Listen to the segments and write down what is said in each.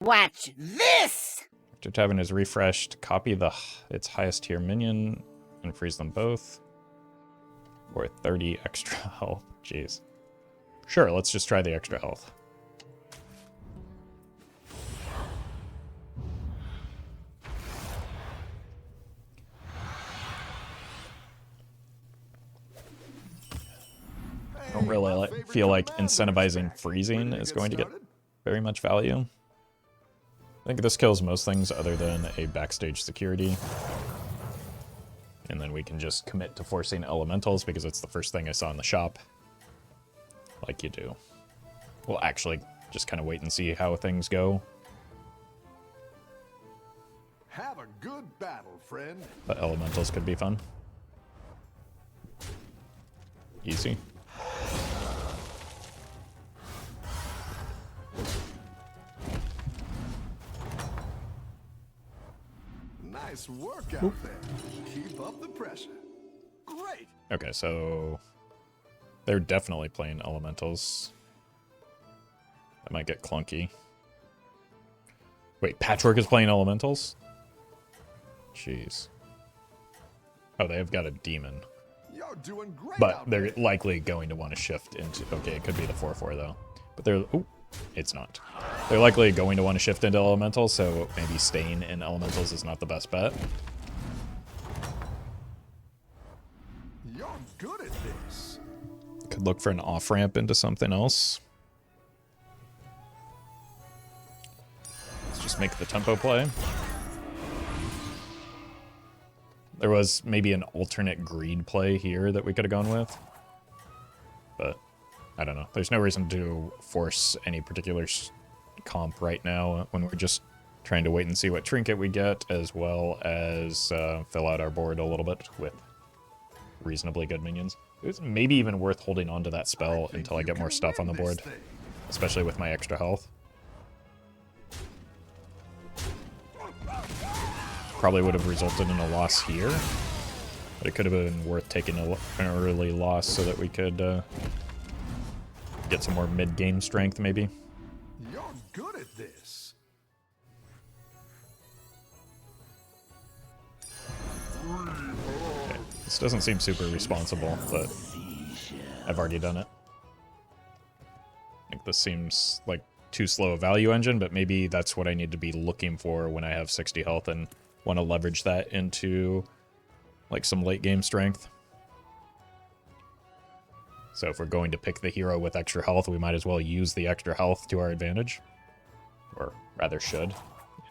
Watch this! After tapping is refreshed, copy its highest tier minion and freeze them both. Or 30 extra health. Jeez. Sure, let's just try the extra health. I don't really feel like incentivizing freezing is going to get very much value. I think this kills most things other than a backstage security. And then we can just commit to forcing elementals because it's the first thing I saw in the shop. Like you do. We'll actually just kind of wait and see how things go. Have a good battle, friend. But elementals could be fun. Easy. Nice work out there. Keep up the pressure. Great. Okay, so they're definitely playing elementals. That might get clunky. Wait, Patchwork is playing elementals? Jeez. Oh, they have got a demon. You're doing great. But they're likely going to want to shift into... Okay, it could be the 4-4 though. But they're... Ooh, it's not. They're likely going to want to shift into elementals, so maybe staying in elementals is not the best bet. You're good at this. Could look for an off-ramp into something else. Let's just make the tempo play. There was maybe an alternate greed play here that we could have gone with. But, I don't know. There's no reason to force any particular comp right now when we're just trying to wait and see what trinket we get, as well as fill out our board a little bit with reasonably good minions. It's maybe even worth holding on to that spell until I get more stuff on the board, especially with my extra health. Probably would have resulted in a loss here, but it could have been worth taking an early loss so that we could get some more mid-game strength, maybe. You're good at this. Okay. This doesn't seem super responsible, but I've already done it. I think this seems like too slow a value engine, but maybe that's what I need to be looking for when I have 60 health and want to leverage that into like some late game strength. So if we're going to pick the hero with extra health, we might as well use the extra health to our advantage. Or rather should.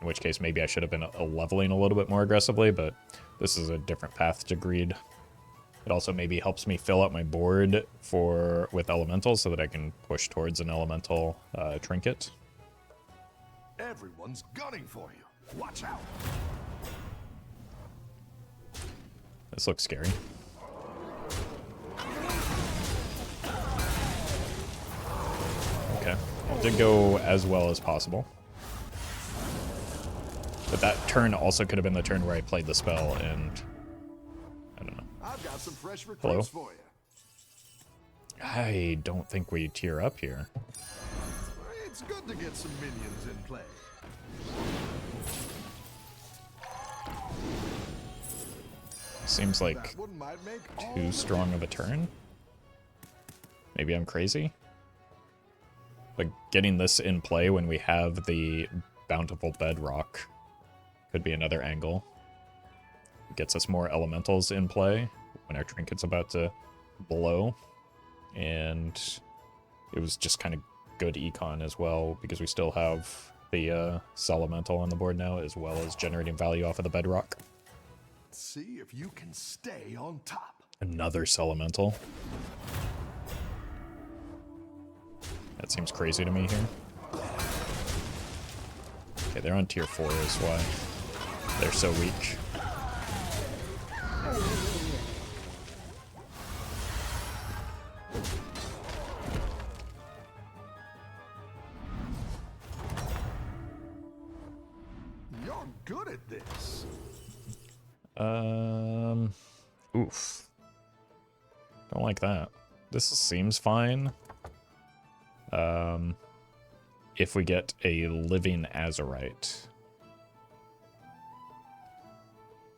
In which case maybe I should have been leveling a little bit more aggressively, but this is a different path to greed. It also maybe helps me fill out my board with elementals so that I can push towards an elemental trinket. Everyone's gunning for you. Watch out. This looks scary. Okay. It did go as well as possible. But that turn also could have been the turn where I played the spell and... I don't know. I've got some fresh recruits for you. I don't think we tier up here. It's good to get some minions in play. Seems like too strong of a turn. Maybe I'm crazy. But getting this in play when we have the bountiful bedrock could be another angle. It gets us more elementals in play when our trinket's about to blow. And it was just kind of good econ as well, because we still have the Elemental on the board now, as well as generating value off of the bedrock. See if you can stay on top. Another Elemental. That seems crazy to me here. Okay, they're on tier 4 is why they're so weak. You're good at this. Oof. Don't like that. This seems fine. if we get a living azurite.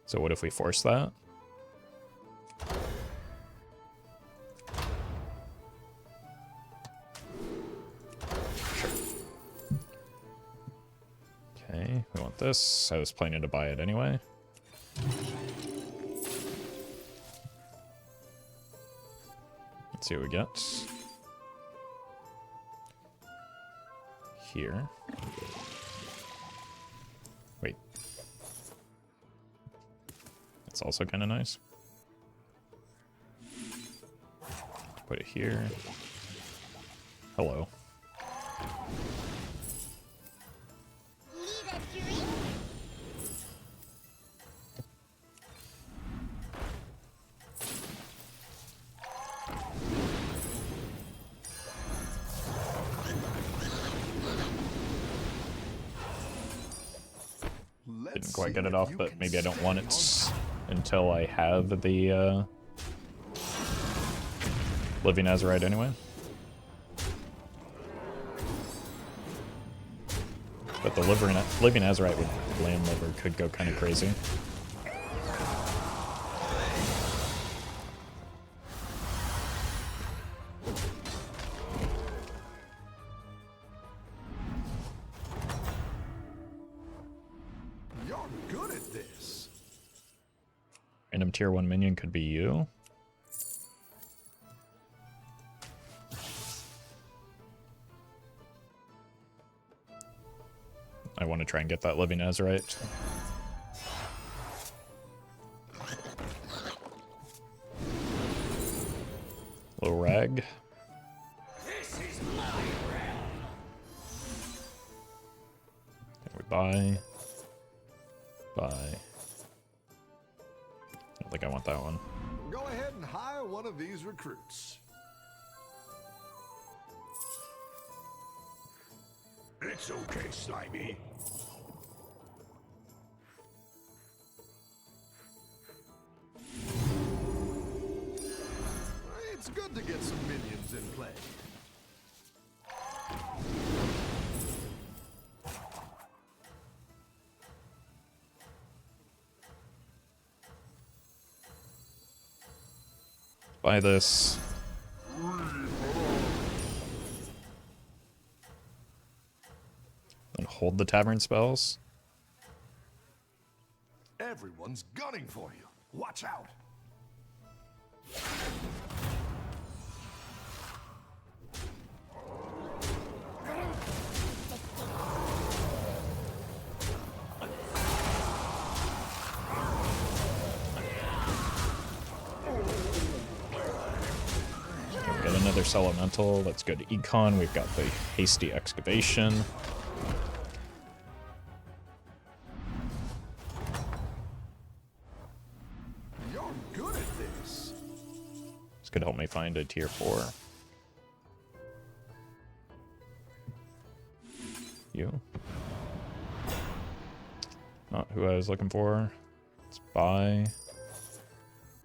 So what if we force that? Sure. Okay, we want this. I was planning to buy it anyway. Let's see what we get. Here. Wait. That's also kind of nice. Put it here. Hello. Didn't quite get it off, but maybe I don't want it until I have the living azurite anyway. But the living azurite with land liver could go kind of crazy. You're good at this. Random tier 1 minion could be you. I want to try and get that living azurite. Little rag. This is my realm. Then we buy. Buy. I don't think I want that one. Go ahead and hire one of these recruits. It's okay, Slimy. It's good to get some minions in play. Buy this. And hold the tavern spells. Everyone's gunning for you. Watch out. Got another Elemental. Let's go to Econ. We've got the Hasty Excavation. You're good at this. This could help me find a tier 4. You. Not who I was looking for. Let's buy.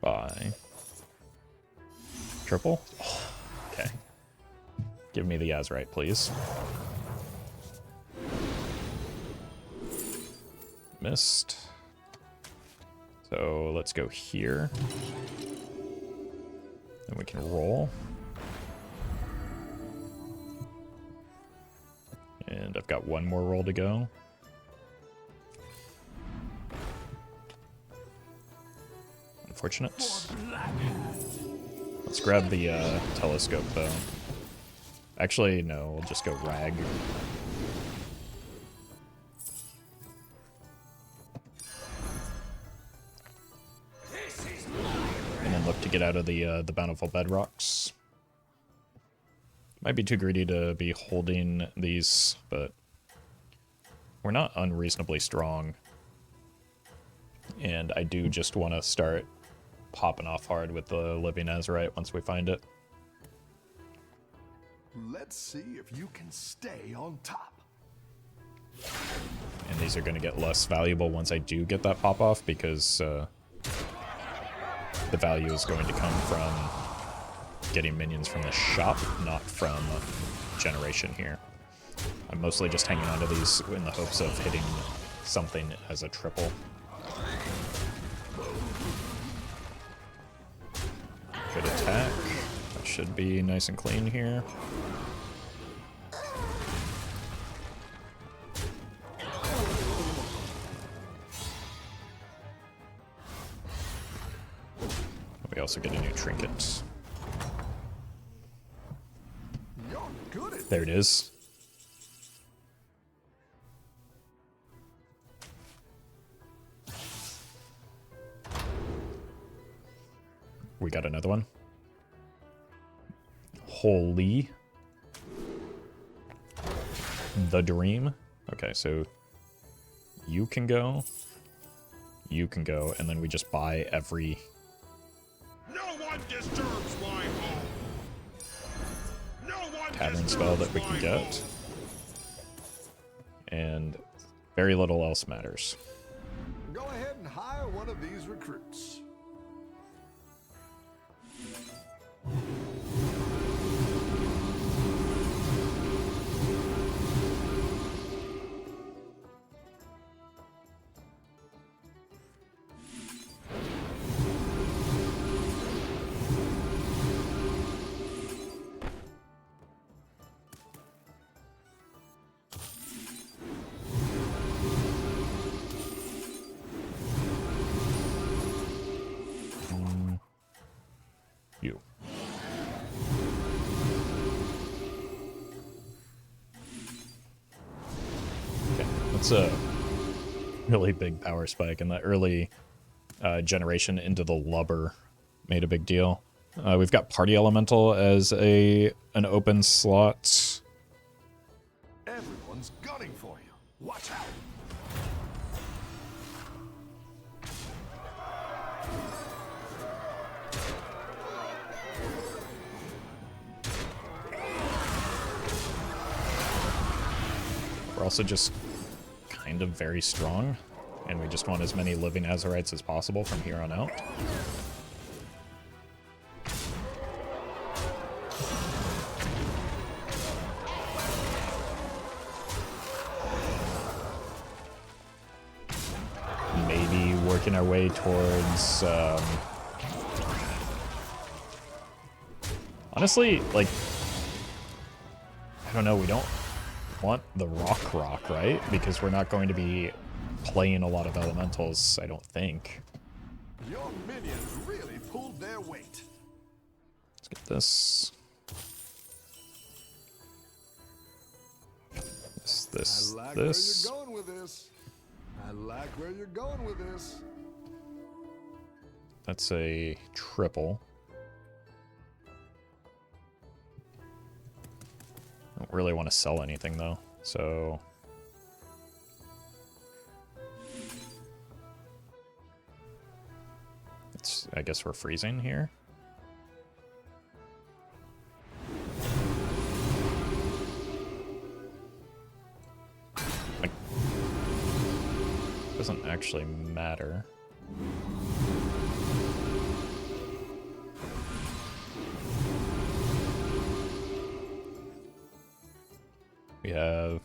Buy. Triple? Oh, okay. Give me the azurite, please. Missed. So let's go here. And we can roll. And I've got one more roll to go. Unfortunate. Let's grab the telescope, though. Actually, no, we'll just go rag. And then look to get out of the bountiful bedrocks. Might be too greedy to be holding these, but we're not unreasonably strong. And I do just want to start popping off hard with the living azurite once we find it. Let's see if you can stay on top. And these are going to get less valuable once I do get that pop off, because the value is going to come from getting minions from the shop, not from generation here. I'm mostly just hanging on to these in the hopes of hitting something as a triple. Good attack. That should be nice and clean here. We also get a new trinket. You're good at There it is. We got another one. Holy. The dream. Okay, so you can go, and then we just buy every... No one disturbs my home. No one tavern spell that we can get. And very little else matters. Go ahead and hire one of these recruits. You. Okay, that's a really big power spike, and the early generation into the lubber made a big deal. We've got Party Elemental as an open slot. Everyone's gunning for you. Watch out. We're also just kind of very strong, and we just want as many living Azurites as possible from here on out. Maybe working our way towards... honestly, like... I don't know, we don't want the rock, right? Because we're not going to be playing a lot of elementals, I don't think. Your minions really pulled their weight. Let's get this. This, I like this. where you're going with this. I like where you're going with this. That's a triple. I don't really want to sell anything though, so... I guess we're freezing here. Like, doesn't actually matter. We have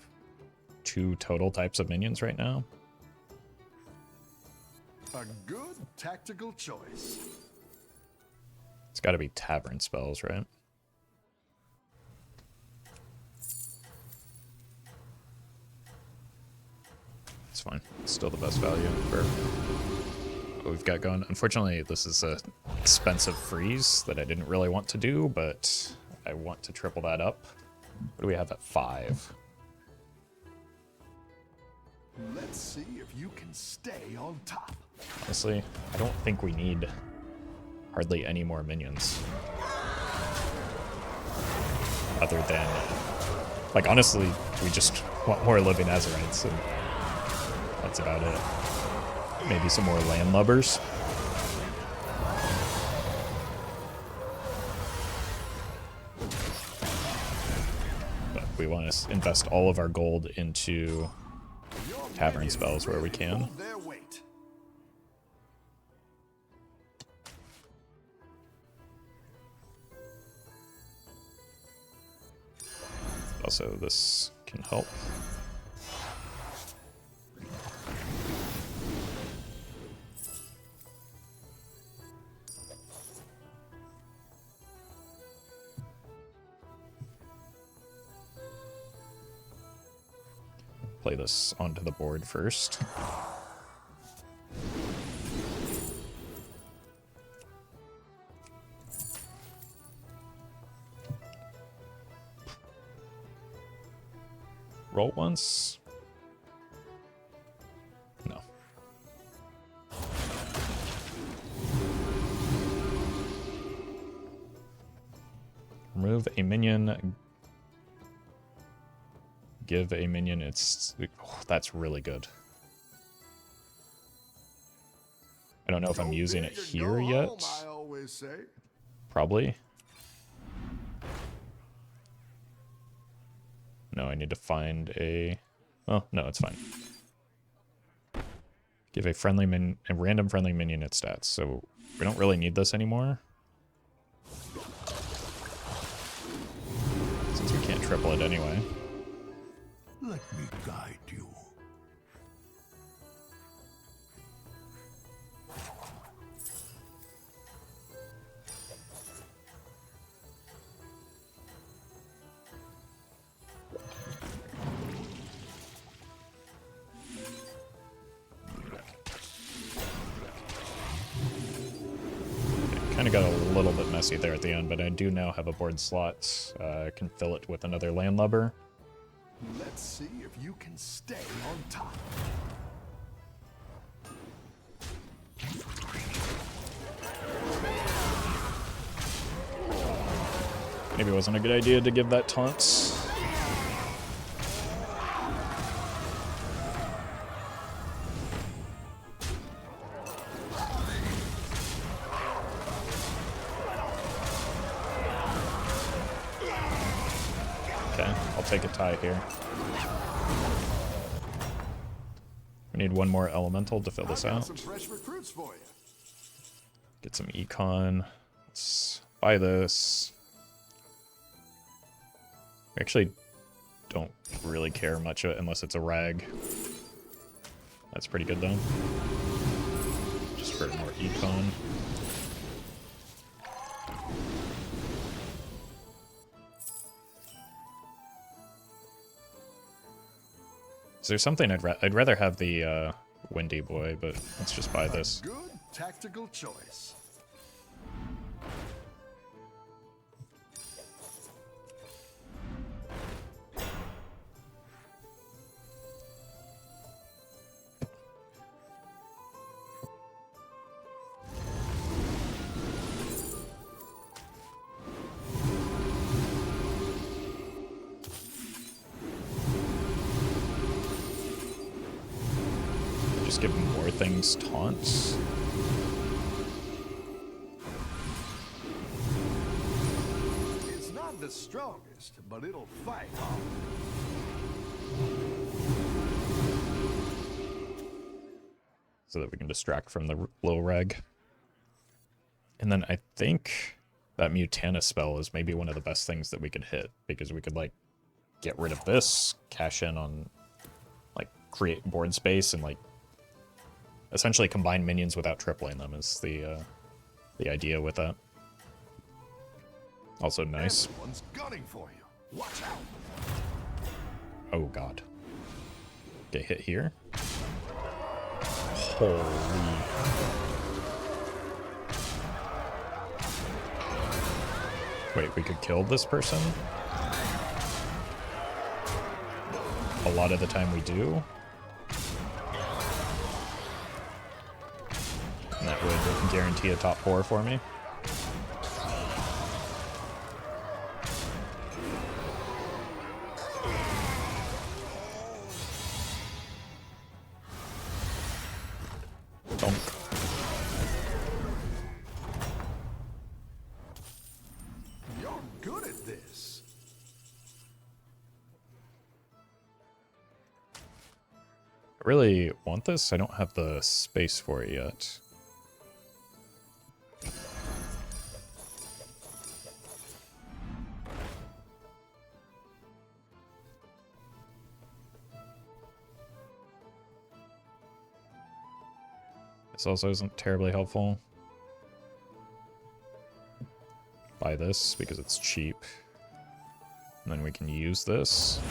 2 total types of minions right now. A good tactical choice. It's got to be tavern spells, right? It's fine. It's still the best value for what we've got going. Unfortunately, this is a expensive freeze that I didn't really want to do, but I want to triple that up. What do we have at 5? Let's see if you can stay on top. Honestly, I don't think we need hardly any more minions. Other than, like, honestly, we just want more living Azurites, and that's about it. Maybe some more landlubbers. But we want to invest all of our gold into tavern spells where we can. Also, this can help. Play this onto the board first. Roll once. No. Remove a minion. Give a minion its... Oh, that's really good. I don't know if I'm using it here yet. I always say. Probably. No, I need to find a... Oh, no, it's fine. Give a random friendly minion its stats. So we don't really need this anymore. Since we can't triple it anyway. Let me guide you. Kind of got a little bit messy there at the end, but I do now have a board slot. I can fill it with another landlubber. Let's see if you can stay on top. Maybe it wasn't a good idea to give that taunt. Okay, I'll take a tie here. We need one more elemental to fill this out. Some fresh recruits for you. Get some econ. Let's buy this. We actually don't really care much unless it's a rag. That's pretty good though. Just for more econ. Is there something I'd rather have the Windy Boy, but let's just buy this. Good tactical choice. Just give more things taunts. It's not the strongest, but it'll fight hard. So that we can distract from the low reg. And then I think that Mutana spell is maybe one of the best things that we could hit, because we could, like, get rid of this, cash in on, like, create board space, and, like, essentially combine minions without tripling them is the idea with that. Also nice. Everyone's gunning for you. Watch out. Oh god. Get hit here. Holy. Wait, we could kill this person? A lot of the time we do. And that would guarantee a top 4 for me. Donk. You're good at this. I really want this. I don't have the space for it yet. This also isn't terribly helpful. Buy this because it's cheap. And then we can use this.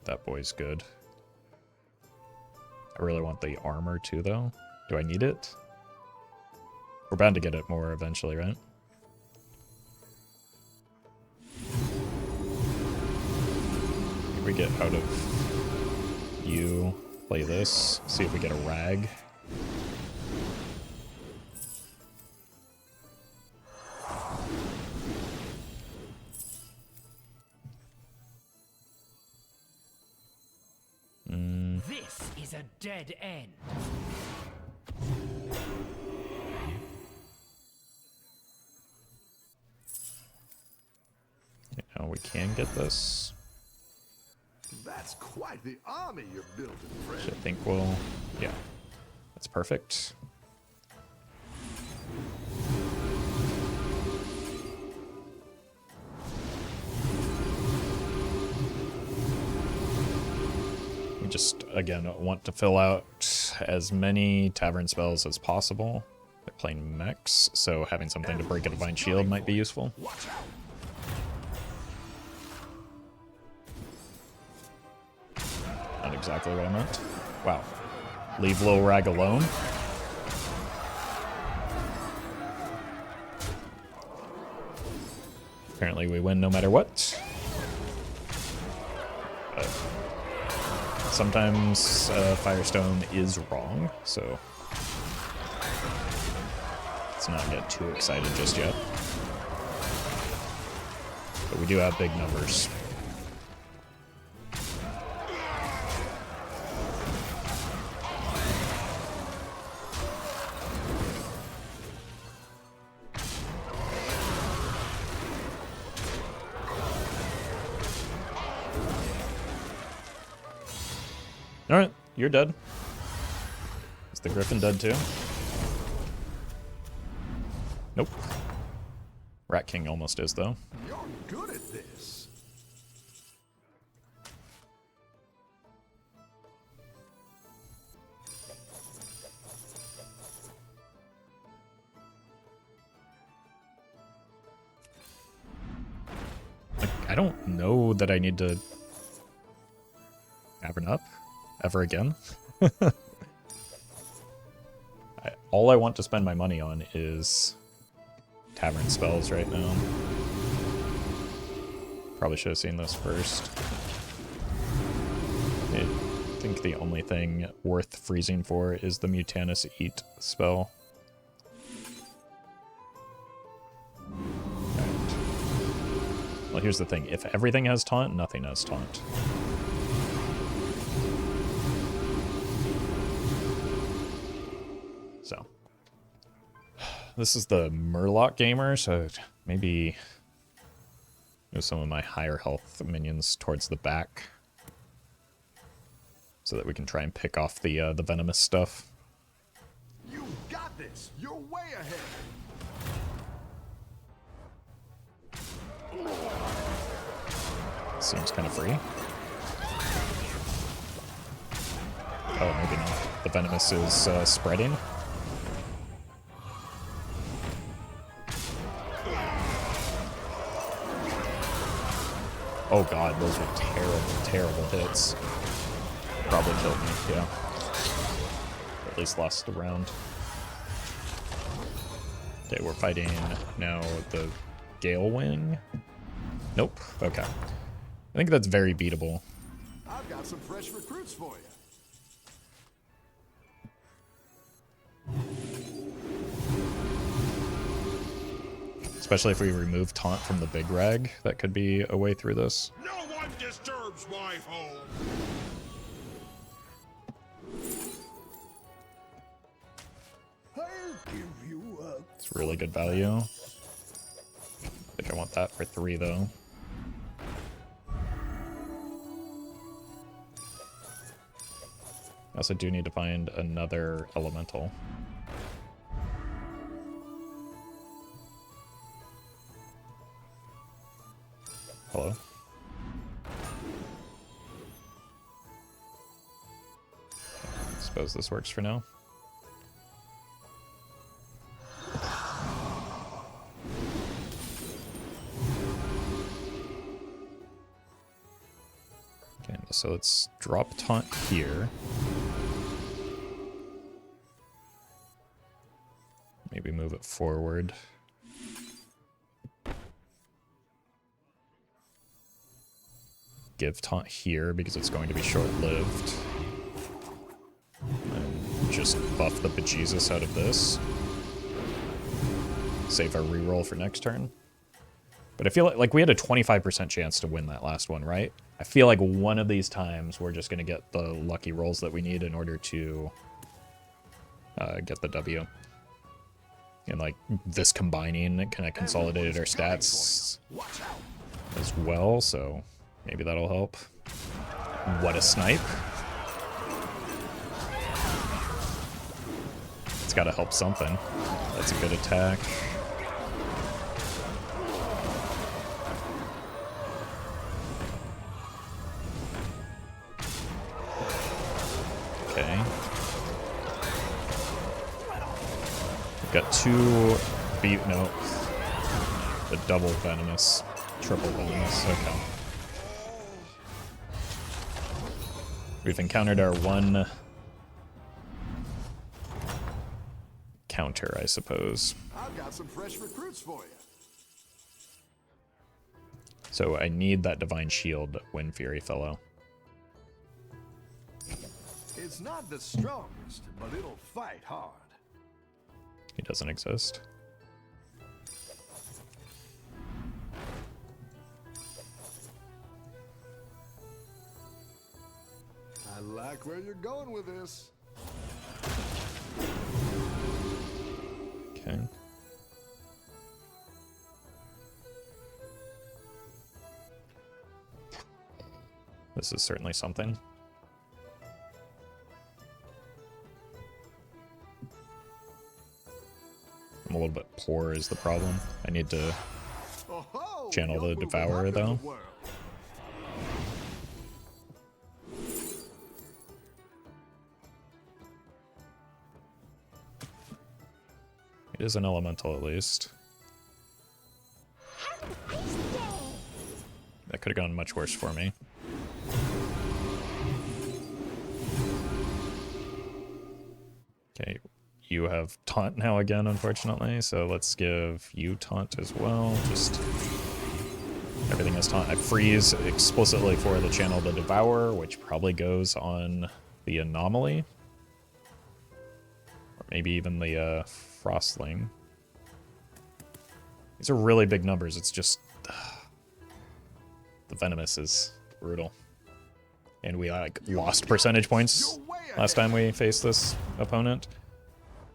That boy's good. I really want the armor too, though. Do I need it? We're bound to get it more eventually, right? If we get out of you, play this, see if we get a rag. This is a dead end. You know, we can get this. That's quite the army you're building, friend. Which I think will... Yeah. That's perfect. We just, again, want to fill out as many tavern spells as possible. They're playing mechs, so having something to break a divine shield might be useful. Watch out. Not exactly what I meant. Wow. Leave Lil Rag alone. Apparently we win no matter what. But sometimes Firestone is wrong, so let's not get too excited just yet. But we do have big numbers. Alright, you're dead. Is the Griffin dead too? Nope. Rat King almost is, though. You're good at this. Like, I don't know that I need to Tavern up ever again. All I want to spend my money on is tavern spells right now. Probably should have seen this first. I think the only thing worth freezing for is the Mutanus Eat spell. Right. Well, here's the thing. If everything has taunt, nothing has taunt. So, this is the Murloc gamer, so maybe move some of my higher health minions towards the back so that we can try and pick off the venomous stuff. You got this. You're way ahead. Seems kind of free. Oh, maybe not. The venomous is spreading. Oh god, those were terrible, terrible hits. Probably killed me, yeah. Or at least lost the round. Okay, we're fighting now the Gale Wing. Nope, okay. I think that's very beatable. I've got some fresh recruits for you. Especially if we remove taunt from the big rag, that could be a way through this. No one disturbs my home. I'll give you a... It's really good value. I think I want that for 3 though. I also do need to find another elemental. Hello? suppose this works for now. Okay, so let's drop taunt here. Maybe move it forward. Give taunt here because it's going to be short-lived. And just buff the bejesus out of this. Save our reroll for next turn. But I feel like we had a 25% chance to win that last one, right? I feel like one of these times we're just going to get the lucky rolls that we need in order to get the W. And like this combining kind of consolidated our stats as well, so maybe that'll help. What a snipe. It's got to help something. That's a good attack. Okay. We've got two no. The double venomous. Triple venomous. Okay. We've encountered our one counter, I suppose. I've got some fresh recruits for you. So I need that Divine Shield Wind Fury fellow. It's not the strongest, but it'll fight hard. He doesn't exist. I like where you're going with this. Okay. This is certainly something. I'm a little bit poor is the problem. I need to channel the Devourer though. It is an elemental at least. That could have gone much worse for me. Okay, you have taunt now again, unfortunately, so let's give you taunt as well. Just everything has taunt. I freeze explicitly for the channel the Devourer, which probably goes on the Anomaly. Or maybe even the Frostling. These are really big numbers, it's just... the venomous is brutal. And we like lost percentage points last time we faced this opponent.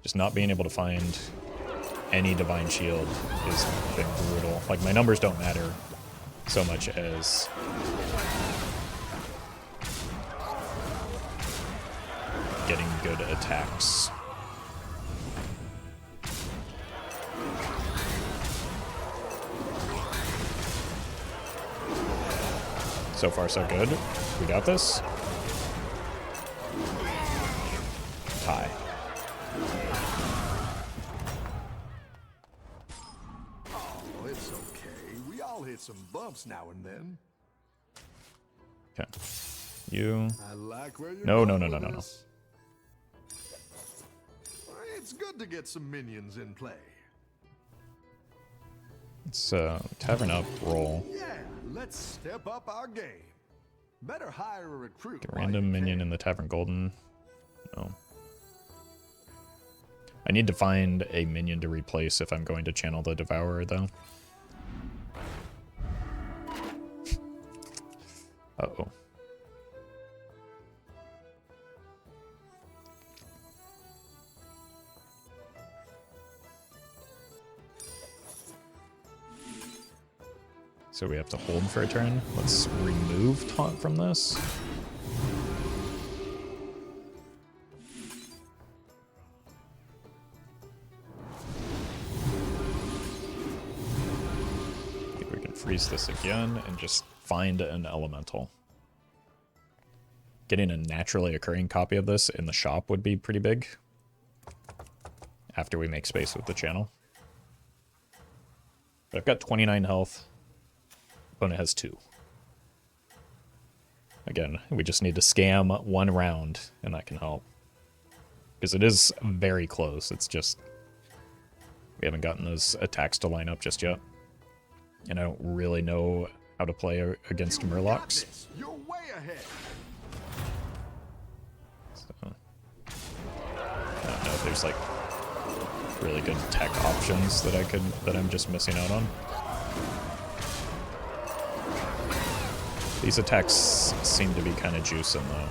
Just not being able to find any Divine Shield is been brutal. Like, my numbers don't matter so much as getting good attacks. So far, so good. We got this. Tie. Oh, it's okay. We all hit some bumps now and then. Okay. You. I like where you're No. going. It's good to get some minions in play. It's Tavern Up roll. Yeah, let's step up our game. Better hire a recruit. Get a random minion in the Tavern Golden. No. I need to find a minion to replace if I'm going to channel the Devourer, though. Uh-oh. So we have to hold for a turn. Let's remove taunt from this. I think we can freeze this again and just find an elemental. getting a naturally occurring copy of this in the shop would be pretty big. After we make space with the channel. But I've got 29 health. Opponent has 2. Again, we just need to scam 1 round, and that can help. Because it is very close. It's just we haven't gotten those attacks to line up just yet. And I don't really know how to play against Murlocs. You're way ahead. So, I don't know if there's like really good tech options that I'm just missing out on. These attacks seem to be kind of juicing though.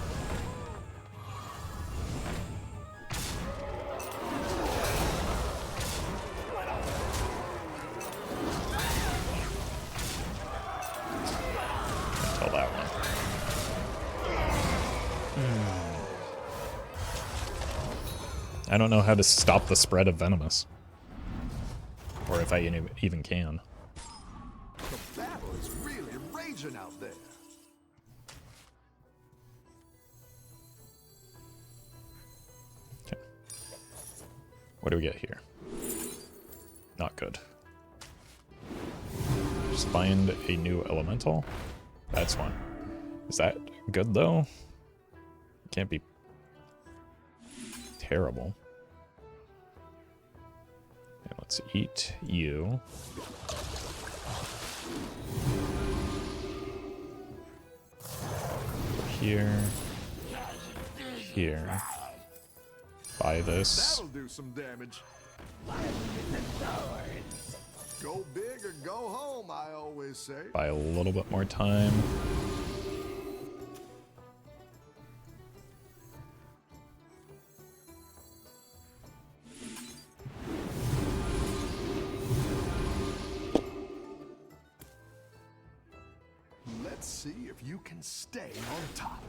Can't tell that one. I don't know how to stop the spread of venomous. Or if I even can. The battle is really raging out there. Okay. What do we get here? Not good. Just find a new elemental. That's one. Is that good though? Can't be terrible. And let's eat you. Here. Here. Buy this. That'll do some damage. Go big or go home, I always say. Buy a little bit more time. Let's see if you can stay on top.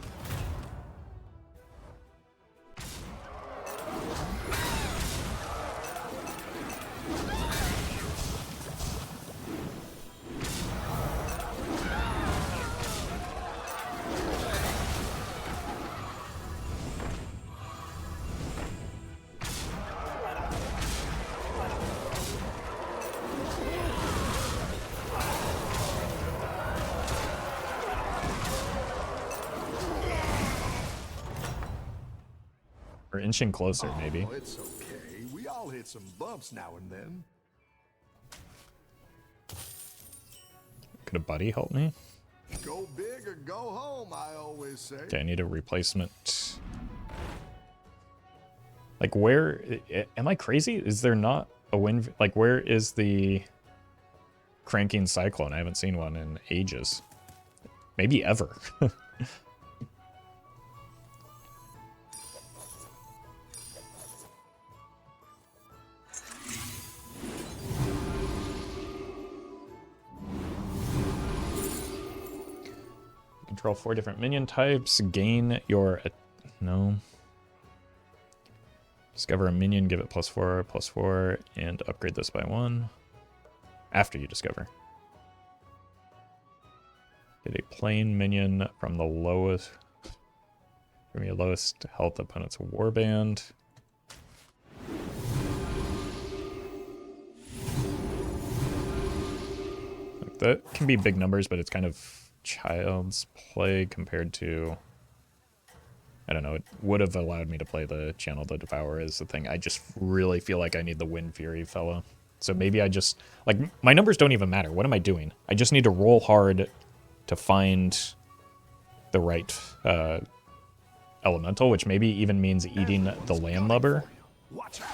We're inching closer, maybe. Oh, it's okay. We all hit some bumps now and then. Could a buddy help me? Go big or go home, I always say. Okay, I need a replacement. Like, where... Am I crazy? Is there not a win... Like, where is the cranking cyclone? I haven't seen one in ages. Maybe ever. Control 4 different minion types. Gain your... No. Discover a minion, give it +4, and upgrade this by 1. After you discover. Get a plain minion from the lowest... From your lowest health opponent's warband. Like, that can be big numbers, but it's kind of child's play compared to... I don't know, it would have allowed me to play the Channel the Devourer is the thing. I just really feel like I need the Wind Fury fella. So maybe I just... Like, my numbers don't even matter. What am I doing? I just need to roll hard to find the right elemental, which maybe even means eating the Landlubber. Watch out.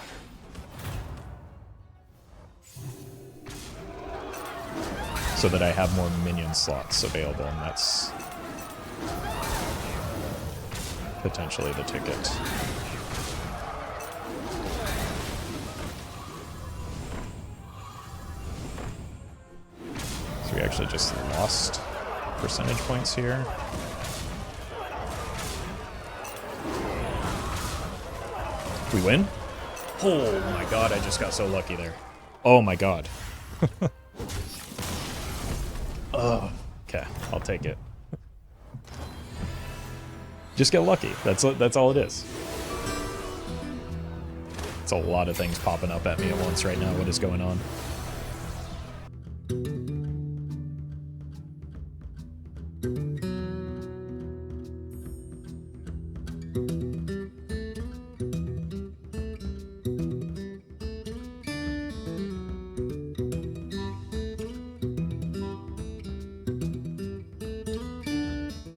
So that I have more minion slots available, and that's potentially the ticket. So we actually just lost percentage points here. We win? Oh my god, I just got so lucky there. Oh my god. Oh, okay, I'll take it. Just get lucky. That's all it is. It's a lot of things popping up at me at once right now. What is going on?